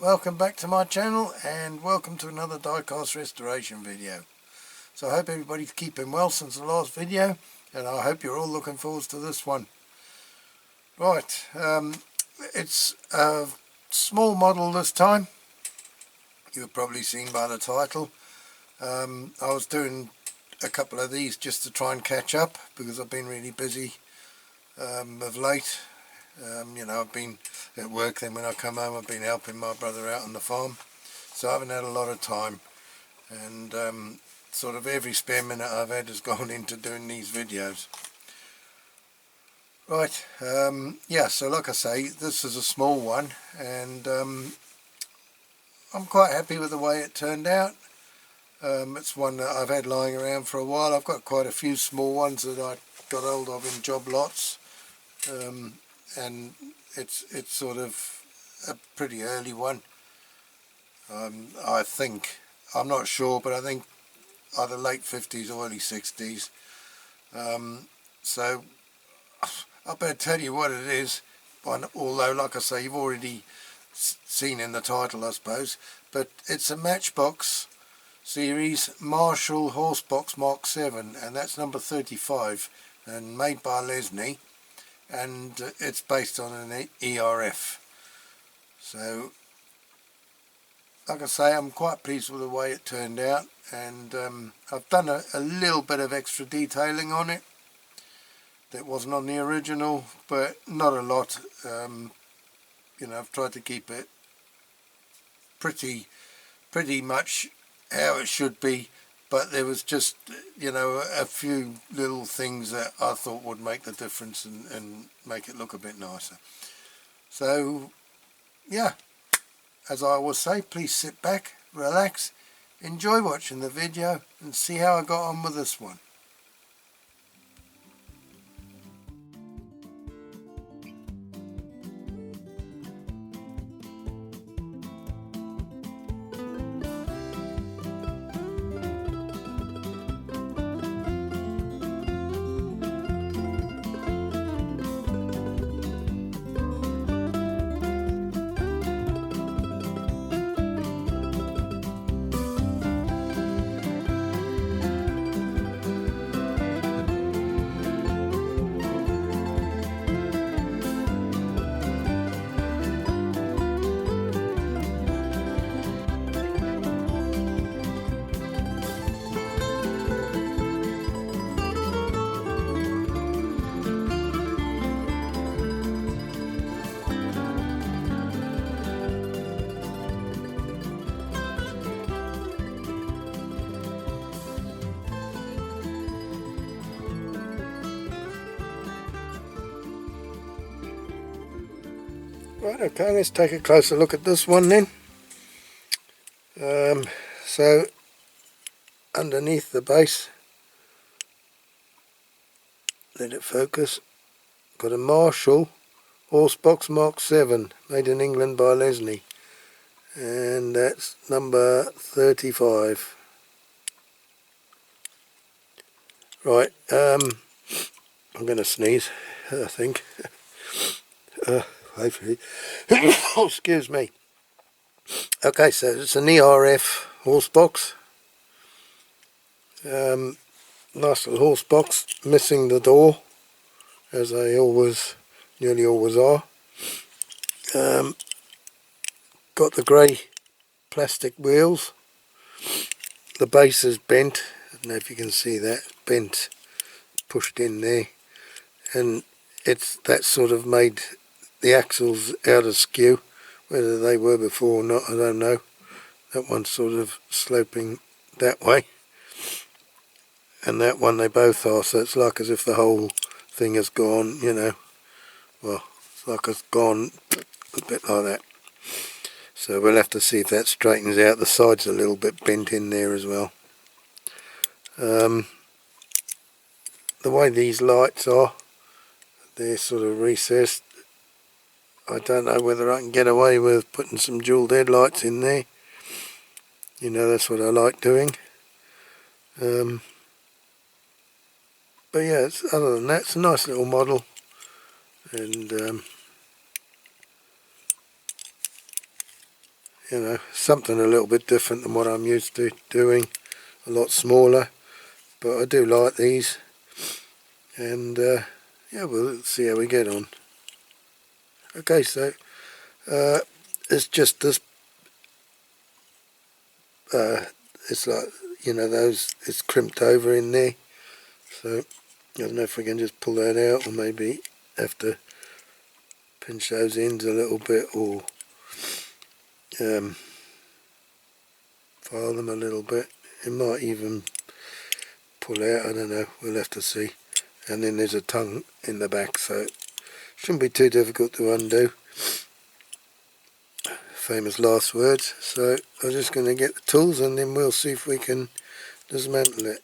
welcome back to my channel and welcome to another die-cast restoration video. So I hope everybody's keeping well since the last video, and I hope you're all looking forward to this one. Right, it's a small model this time. You've probably seen by the title. I was doing a couple of these just to try and catch up because I've been really busy of late. You know, I've been at work, then when I come home I've been helping my brother out on the farm, so I haven't had a lot of time, and sort of every spare minute I've had has gone into doing these videos. Right, yeah, so like I say, this is a small one, and I'm quite happy with the way it turned out. It's one that I've had lying around for a while. I've got quite a few small ones that I got hold of in job lots, and it's sort of a pretty early one. I think, I'm not sure, but I think either late 50s or early 60s. So I better tell you what it is, although like I say, you've already seen in the title I suppose, but it's a Matchbox series Marshall HORSEBOX Mark 7, and that's number 35 and made by Lesney, and it's based on an ERF. So like I say, I'm quite pleased with the way it turned out, and I've done a little bit of extra detailing on it that wasn't on the original, but not a lot. You know, I've tried to keep it pretty much how it should be, but there was just, you know, a few little things that I thought would make the difference and make it look a bit nicer. So yeah, as I always say, please sit back, relax, enjoy watching the video and see how I got on with this one. Right, okay, let's take a closer look at this one then. So underneath the base, let it focus, got a Marshall HORSEBOX Mark 7 made in England by Lesney, and that's number 35. Right, I'm going to sneeze, I think. Hopefully. Oh, excuse me. Okay, so it's an ERF HORSEBOX. Nice little horse box, missing the door, as they nearly always are. Got the grey plastic wheels. The base is bent. I don't know if you can see that, it's bent, pushed in there, and that sort of made the axles out of skew. Whether they were before or not, I don't know. That one's sort of sloping that way, and that one they both are, so it's like as if the whole thing has gone, you know, well, it's like it's gone a bit like that. So we'll have to see if that straightens out. The side's a little bit bent in there as well. The way these lights are, they're sort of recessed. I don't know whether I can get away with putting some dual headlights in there. You know, that's what I like doing. But yeah, other than that, it's a nice little model, and you know, something a little bit different than what I'm used to doing, a lot smaller, but I do like these, and yeah, we'll see how we get on. Okay, so it's just this, it's like, you know, those, it's crimped over in there, so I don't know if we can just pull that out, or maybe have to pinch those ends a little bit, or file them a little bit. It might even pull out, I don't know, we'll have to see. And then there's a tongue in the back, so it shouldn't be too difficult to undo. Famous last words. So I'm just going to get the tools and then we'll see if we can dismantle it.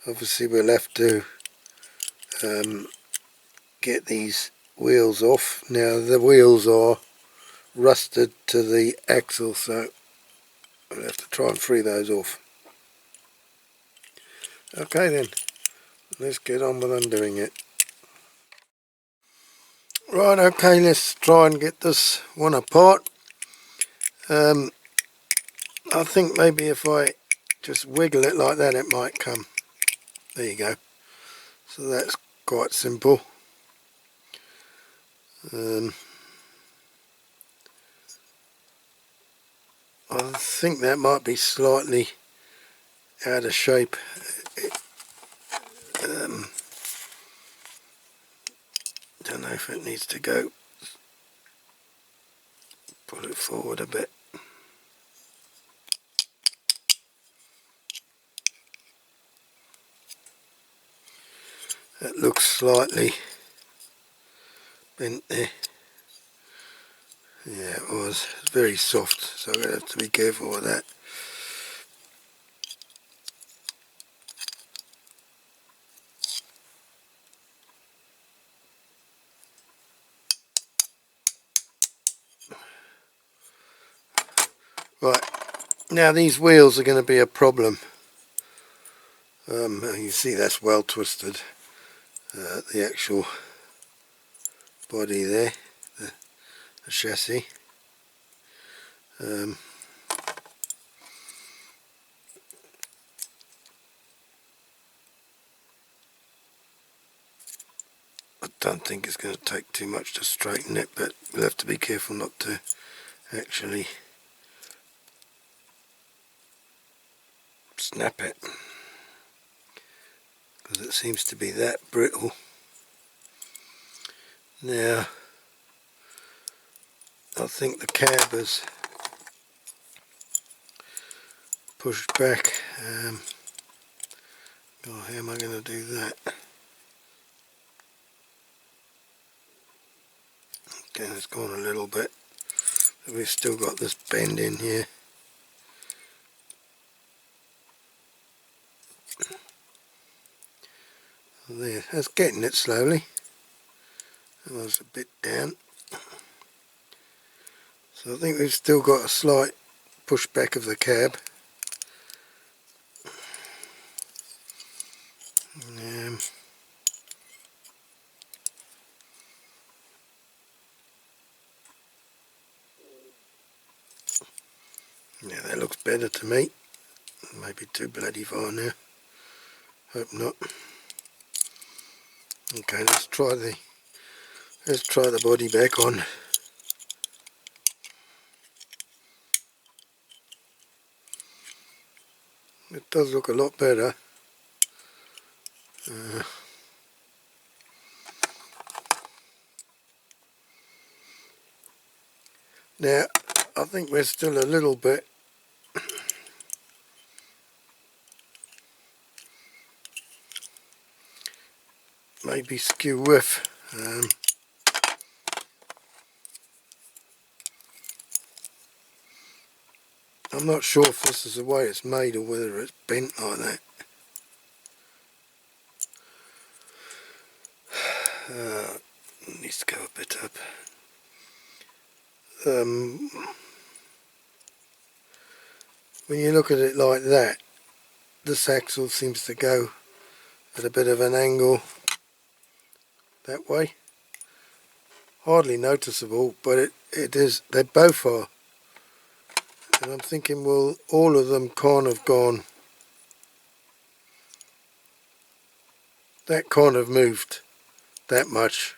Obviously we'll have to get these wheels off. Now the wheels are rusted to the axle, so we'll have to try and free those off. Okay then, let's get on with undoing it. Right, okay, let's try and get this one apart. I think maybe if I just wiggle it like that, it might come. There you go. So that's quite simple. I think that might be slightly out of shape. Don't know if it needs to go. Pull it forward a bit. That looks slightly bent there. Yeah, it was. It's very soft, so I'm going to have to be careful with that. Right, now these wheels are going to be a problem. You see that's well twisted, the actual body there, the chassis. I don't think it's going to take too much to straighten it, but we'll have to be careful not to actually snap it, because it seems to be that brittle. Now I think the cab is pushed back. Oh, how am I going to do that? Okay, it's gone a little bit, but we've still got this bend in here. There, that's getting it slowly. That was a bit down. So I think we've still got a slight push back of the cab. Yeah, that looks better to me. Maybe too bloody far now. Hope not. Okay, let's try the body back on. It does look a lot better. Now, I think we're still a little bit maybe skew with. I'm not sure if this is the way it's made or whether it's bent like that. It needs to go a bit up. When you look at it like that, this axle seems to go at a bit of an angle that way. Hardly noticeable, but it is, they both are And I'm thinking, well, all of them kind of gone, that kind of moved that much.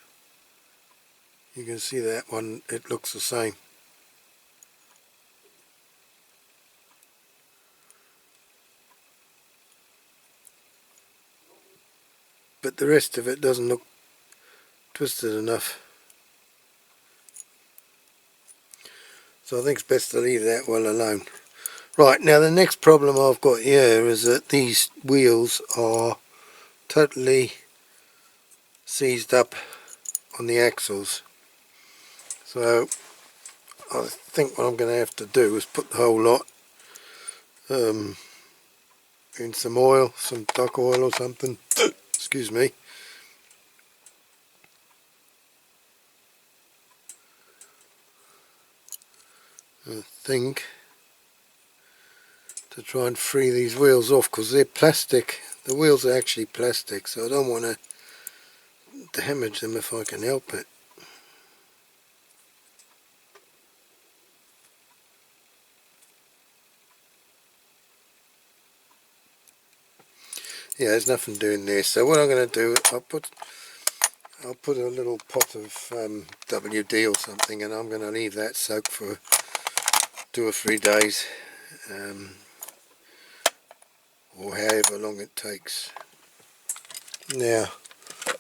You can see that one, it looks the same. But the rest of it doesn't look twisted enough. So I think it's best to leave that well alone. Right, now the next problem I've got here is that these wheels are totally seized up on the axles. So I think what I'm going to have to do is put the whole lot in some oil, some duck oil or something. Excuse me. I think to try and free these wheels off, because they're plastic. The wheels are actually plastic, so I don't want to damage them if I can help it. Yeah, there's nothing doing there. So what I'm going to do, I'll put a little pot of WD or something, and I'm going to leave that soak for 2 or 3 days, or however long it takes. Now,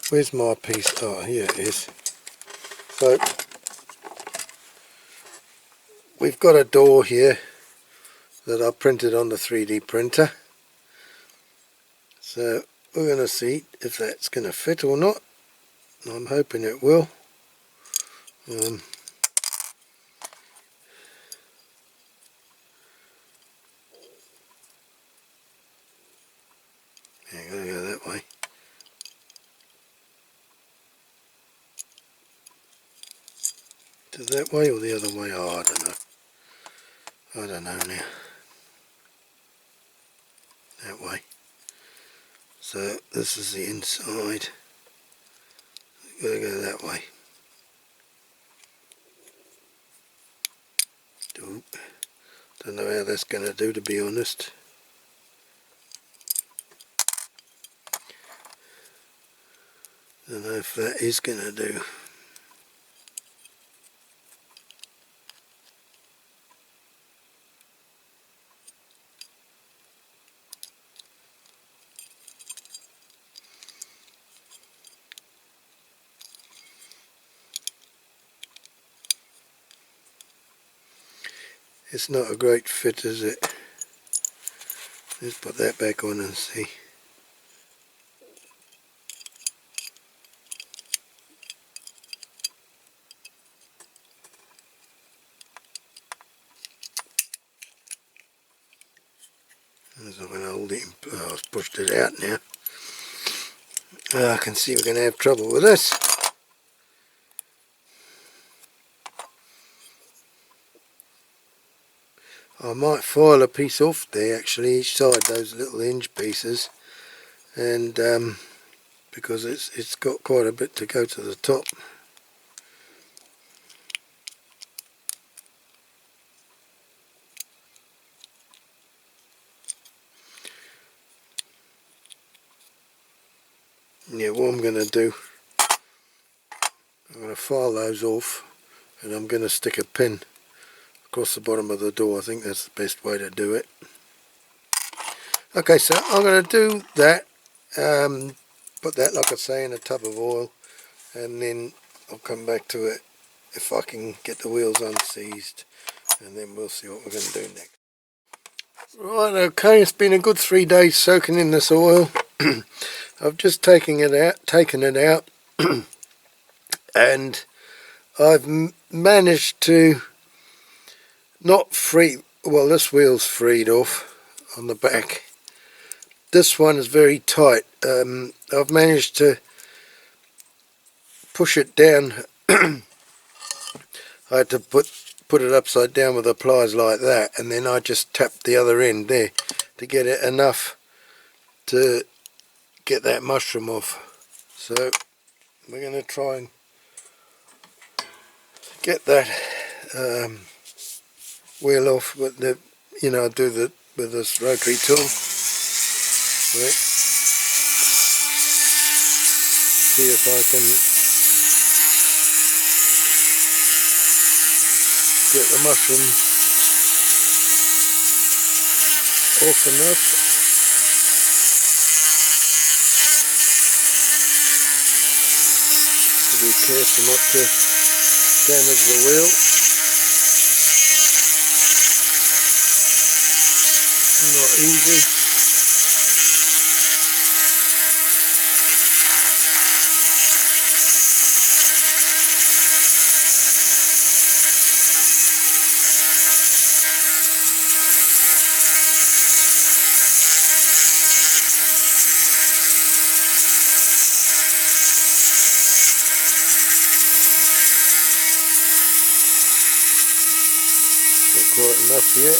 where's my piece? Oh, here it is. So we've got a door here that I printed on the 3D printer. So we're going to see if that's going to fit or not. I'm hoping it will. Yeah, gotta go that way. Is it that way or the other way? Oh, I don't know. I don't know now. That way. So this is the inside. Gotta go that way. Don't know how that's gonna do, to be honest. Don't know if that is gonna do. It's not a great fit, is it? Let's put that back on and see. As I'm going to hold it, oh, I've pushed it out now. I can see we're going to have trouble with this. I might file a piece off there, actually, each side, those little hinge pieces, and because it's got quite a bit to go to the top. Yeah, what I'm going to do, I'm going to file those off, and I'm going to stick a pin across the bottom of the door. I think that's the best way to do it. Okay, so I'm going to do that, put that, like I say, in a tub of oil, and then I'll come back to it if I can get the wheels unseized, and then we'll see what we're going to do next. Right, okay, it's been a good 3 days soaking in this oil. I've just taken it out, and I've managed to not free, well, this wheel's freed off on the back. This one is very tight. I've managed to push it down. I had to put it upside down with the pliers like that, and then I just tapped the other end there to get it enough to get that mushroom off. So we're going to try and get that wheel off, but the, you know, I do that with this rotary tool. Right. See if I can get the mushroom off enough. Be careful not to damage the wheel. Not easy. Not quite enough yet.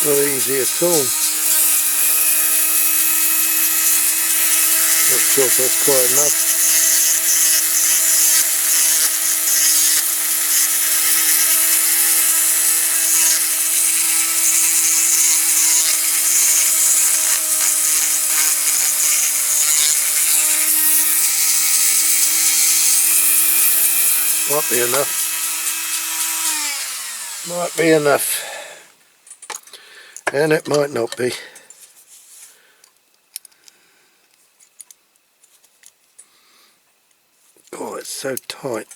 Not easy at all. Not sure if that's quite enough. Might be enough. Might be enough. And it might not be. Oh, it's so tight.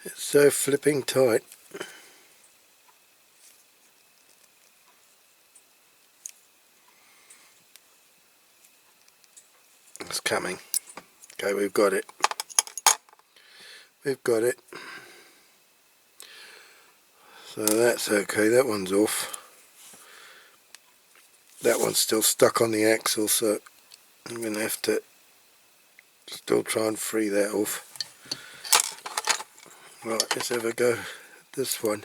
It's so flipping tight. It's coming. Okay, we've got it. We've got it. So that's okay, that one's off. That one's still stuck on the axle, so I'm going to have to still try and free that off. Right, let's have a go at this one.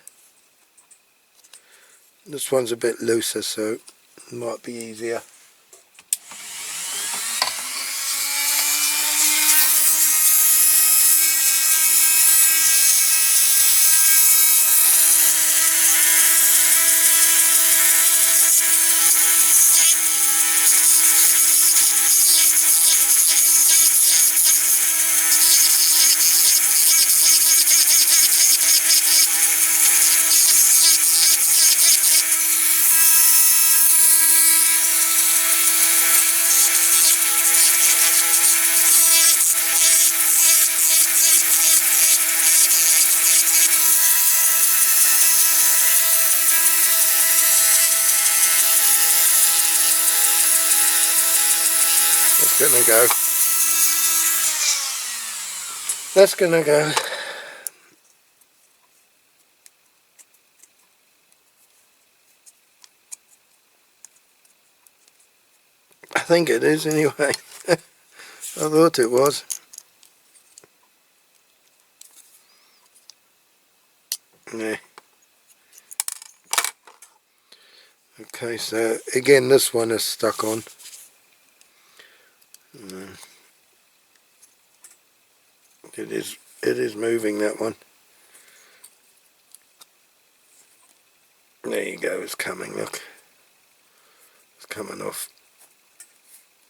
This one's a bit looser, so it might be easier. That's gonna go. That's gonna go. I think it is anyway. I thought it was. Yeah. Okay, so again, this one is stuck on. This one is It is moving, that one. There you go, it's coming, look. It's coming off.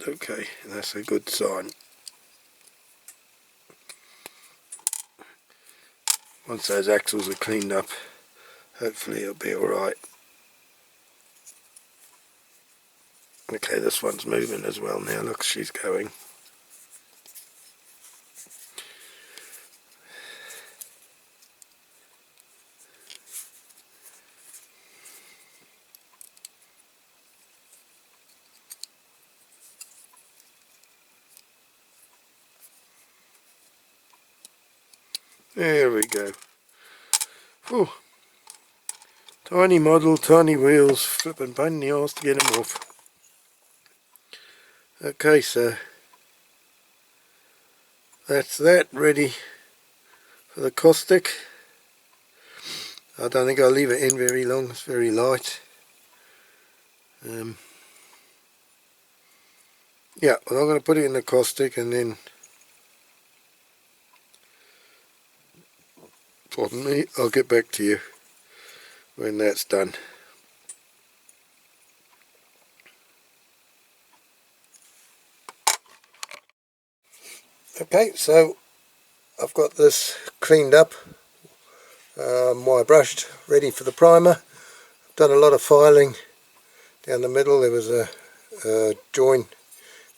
Okay, that's a good sign. Once those axles are cleaned up, hopefully it'll be alright. Okay, this one's moving as well now, look, she's going. There we go. Whew. Tiny model, tiny wheels, flipping pain in the arse to get them off. Okay, so that's that ready for the caustic. I don't think I'll leave it in very long, it's very light. Yeah, well, I'm going to put it in the caustic and then, pardon me, I'll get back to you when that's done. Okay, so I've got this cleaned up, wire brushed, ready for the primer. I've done a lot of filing down the middle. There was a join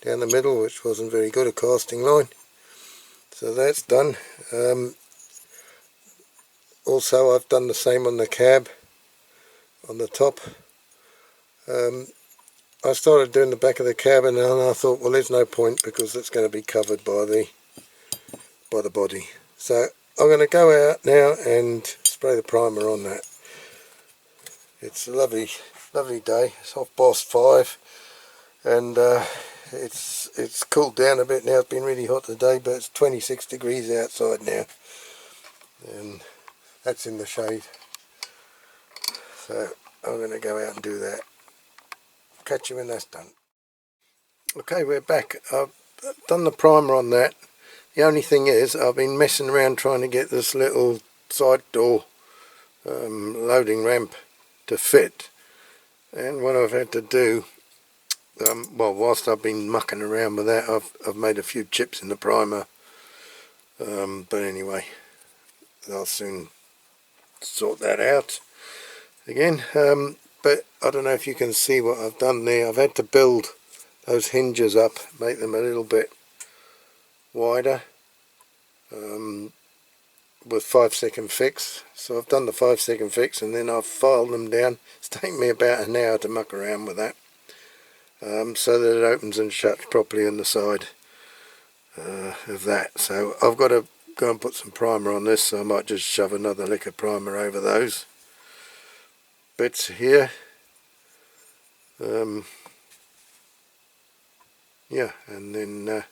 down the middle which wasn't very good, a casting line. So that's done. Also I've done the same on the cab, on the top. I started doing the back of the cab and then I thought, well, there's no point because it's going to be covered by the body. So I'm going to go out now and spray the primer on that. It's a lovely day. It's 5:30 and it's cooled down a bit now. It's been really hot today, but it's 26 degrees outside now and that's in the shade. So I'm going to go out and do that. Catch you when that's done. Okay, we're back. I've done the primer on that. The only thing is I've been messing around trying to get this little side door loading ramp to fit, and what I've had to do, well, whilst I've been mucking around with that, I've made a few chips in the primer, but anyway, I'll soon sort that out again. But I don't know if you can see what I've done there. I've had to build those hinges up, make them a little bit wider with 5-second fix. So I've done the 5-second fix and then I've filed them down. It's taken me about an hour to muck around with that, so that it opens and shuts properly on the side of that. So I've got to go and put some primer on this, so I might just shove another lick of primer over those bits here. Yeah, and then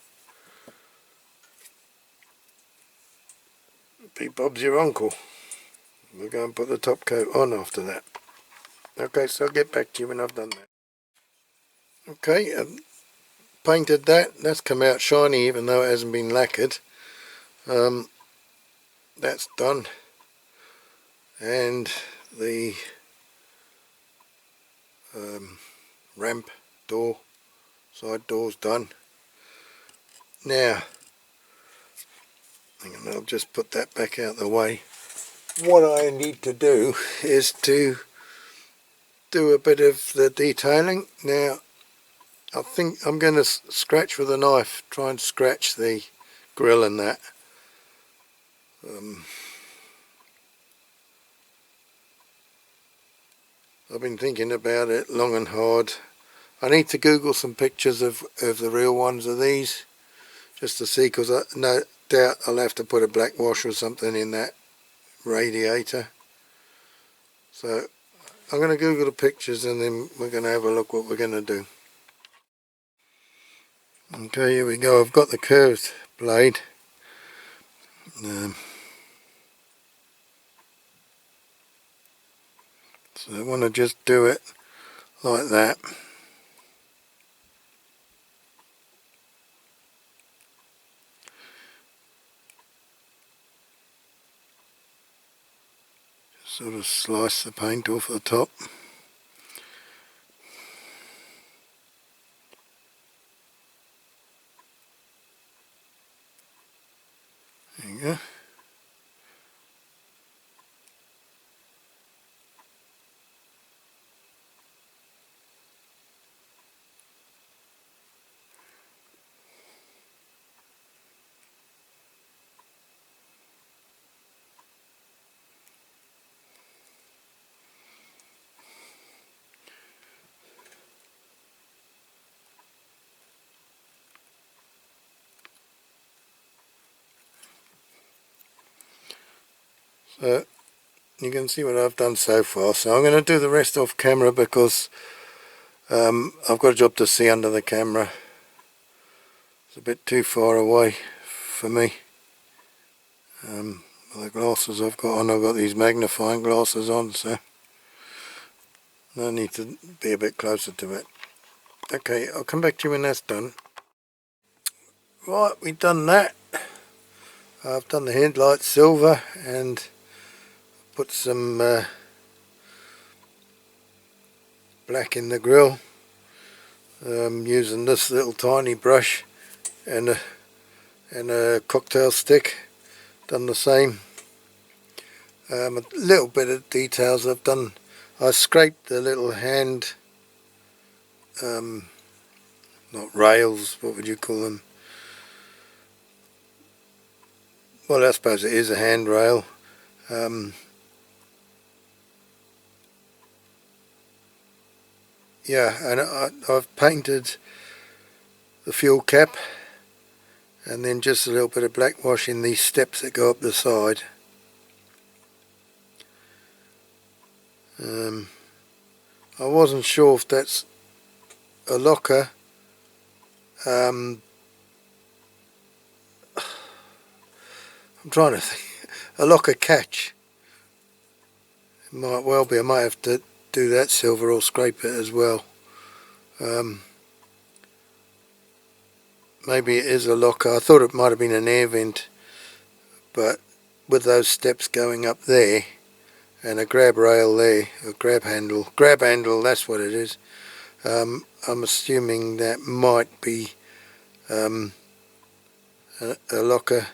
be Bob's your uncle. We'll go and put the top coat on after that. Okay, so I'll get back to you when I've done that. Okay, painted that. That's come out shiny even though it hasn't been lacquered. That's done. And the ramp door, side door's done. Now, hang on, I'll just put that back out the way. What I need to do is to do a bit of the detailing. Now, I think I'm going to scratch with a knife, try and scratch the grill and that. I've been thinking about it long and hard. I need to Google some pictures of the real ones of these, just to see, because I no doubt I'll have to put a black wash or something in that radiator. So I'm going to Google the pictures and then we're going to have a look what we're going to do. Okay, here we go. I've got the curved blade. So I want to just do it like that. sort of slice the paint off the top. There you go. So you can see what I've done so far. So I'm going to do the rest off camera because I've got a job to see under the camera. It's a bit too far away for me. The glasses I've got on, I've got these magnifying glasses on, so I need to be a bit closer to it. Okay, I'll come back to you when that's done. Right, we've done that. I've done the headlights silver and put some black in the grill, using this little tiny brush and a cocktail stick. Done the same. A little bit of details I've done. I scraped the little hand, not rails, what would you call them? Well, I suppose it is a handrail. Yeah, and I've painted the fuel cap and then just a little bit of black wash in these steps that go up the side. I wasn't sure if that's a locker. I'm trying to think. A locker catch. It might well be. I might have to do that silver or scrape it as well. Maybe it is a locker. I thought it might have been an air vent, but with those steps going up there and a grab rail there, a grab handle, that's what it is. I'm assuming that might be a locker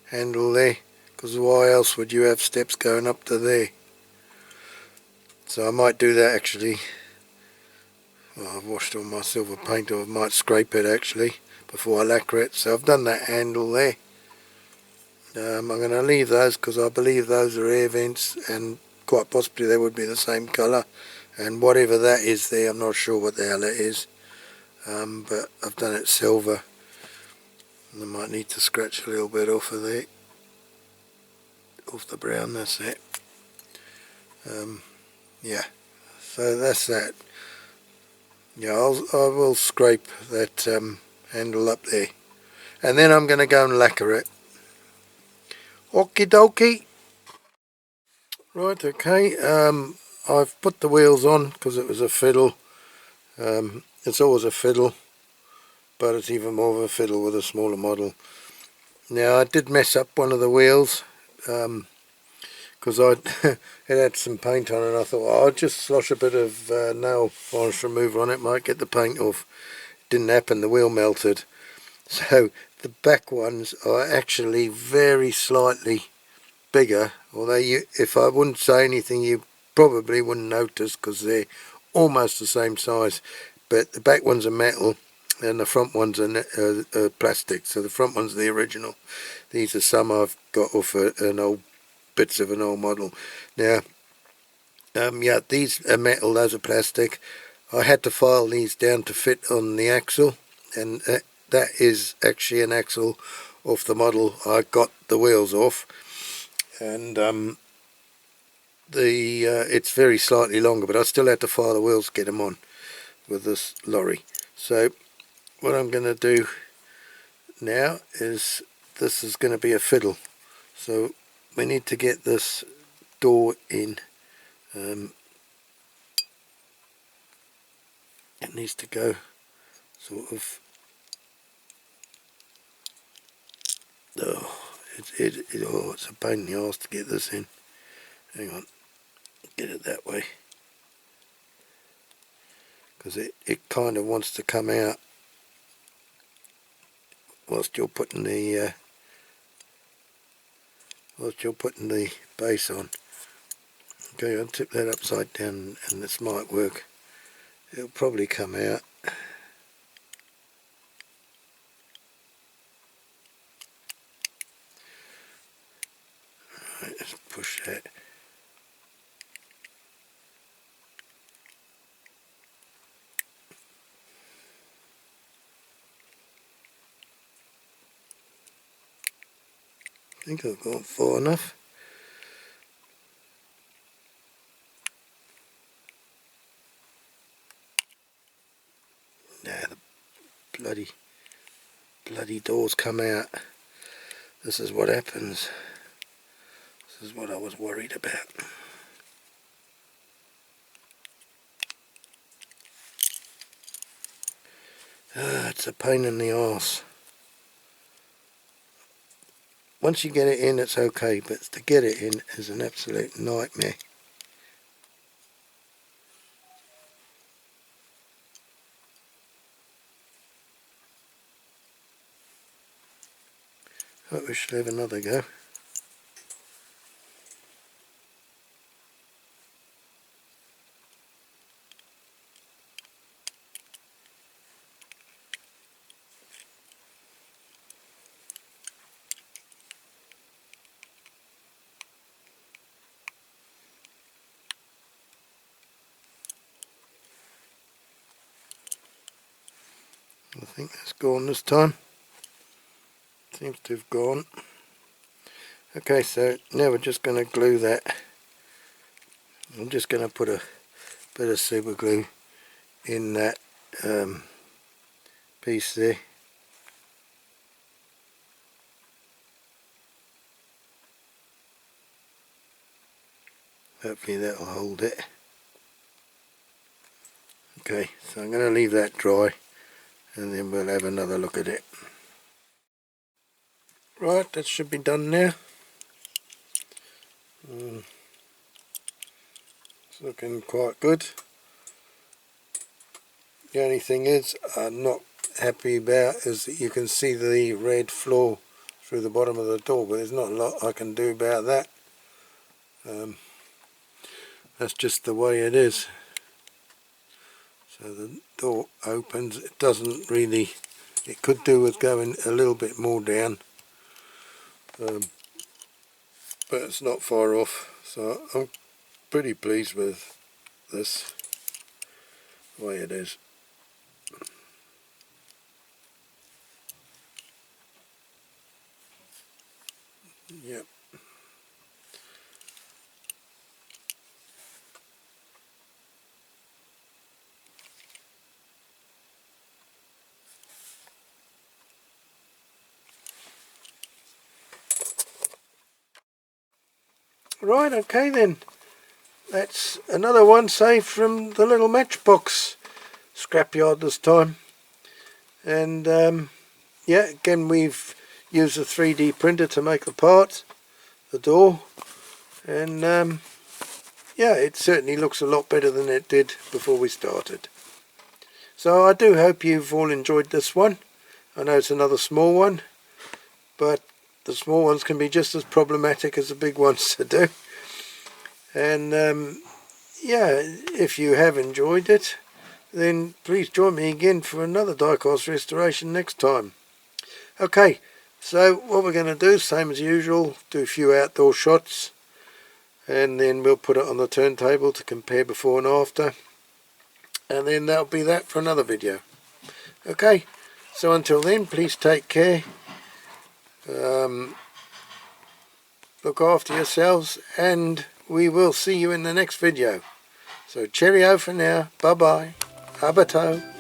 handle there, because why else would you have steps going up to there? So I might do that actually. Well, I've washed all my silver paint, or I might scrape it actually before I lacquer it. So I've done that handle there. I'm going to leave those because I believe those are air vents, and quite possibly they would be the same colour. And whatever that is there, I'm not sure what the hell it is. But I've done it silver. And I might need to scratch a little bit off of there. Off the brown, that's it. Yeah, so that's that. Yeah, I will scrape that handle up there. And then I'm going to go and lacquer it. Okie dokie. Right, okay. I've put the wheels on because it was a fiddle. It's always a fiddle, but it's even more of a fiddle with a smaller model. Now I did mess up one of the wheels because it had some paint on it, and I thought, well, I'll just slosh a bit of nail varnish remover on it, might get the paint off. Didn't happen, the wheel melted. So the back ones are actually very slightly bigger, although if I wouldn't say anything you probably wouldn't notice because they're almost the same size, but the back ones are metal and the front ones are plastic. So the front one's the original. These are some I've got off an old bits of an old model. Now yeah, these are metal, those are plastic. I had to file these down to fit on the axle, and that is actually an axle off the model I got the wheels off. And it's very slightly longer, but I still had to file the wheels to get them on with this lorry. So what I'm going to do now is, this is going to be a fiddle, so we need to get this door in. It needs to go sort of, oh, Oh, it's a pain in the arse to get this in. Hang on, get it that way, because it kind of wants to come out whilst you're putting the base on. Okay, I'll tip that upside down and this might work. It'll probably come out. Right, let's push that. I think I've gone far enough. Nah, the bloody doors come out. This is what happens. This is what I was worried about. It's a pain in the arse. Once you get it in, it's okay, but to get it in is an absolute nightmare. I we should have another go. I think that's gone this time. Seems to have gone. Okay, so now we're just going to glue that. I'm just going to put a bit of super glue in that piece there. Hopefully that'll hold it. Okay, so I'm going to leave that dry and then we'll have another look at it. Right, that should be done now. It's looking quite good. The only thing is I'm not happy about is that you can see the red floor through the bottom of the door, but there's not a lot I can do about that. That's just the way it is. So the door opens, it doesn't really, it could do with going a little bit more down, but it's not far off, so I'm pretty pleased with this, the way it is. Yep. Right, okay then. That's another one saved from the little Matchbox scrapyard this time. And yeah, again we've used a 3D printer to make the part, the door, and yeah, it certainly looks a lot better than it did before we started. So I do hope you've all enjoyed this one. I know it's another small one, but the small ones can be just as problematic as the big ones to do. And yeah, if you have enjoyed it, then please join me again for another die-cast restoration next time. Okay, so what we're going to do, same as usual, do a few outdoor shots, and then we'll put it on the turntable to compare before and after, and then that'll be that for another video. Okay, so until then, please take care, look after yourselves, and we will see you in the next video. So cheerio for now, bye bye, abato.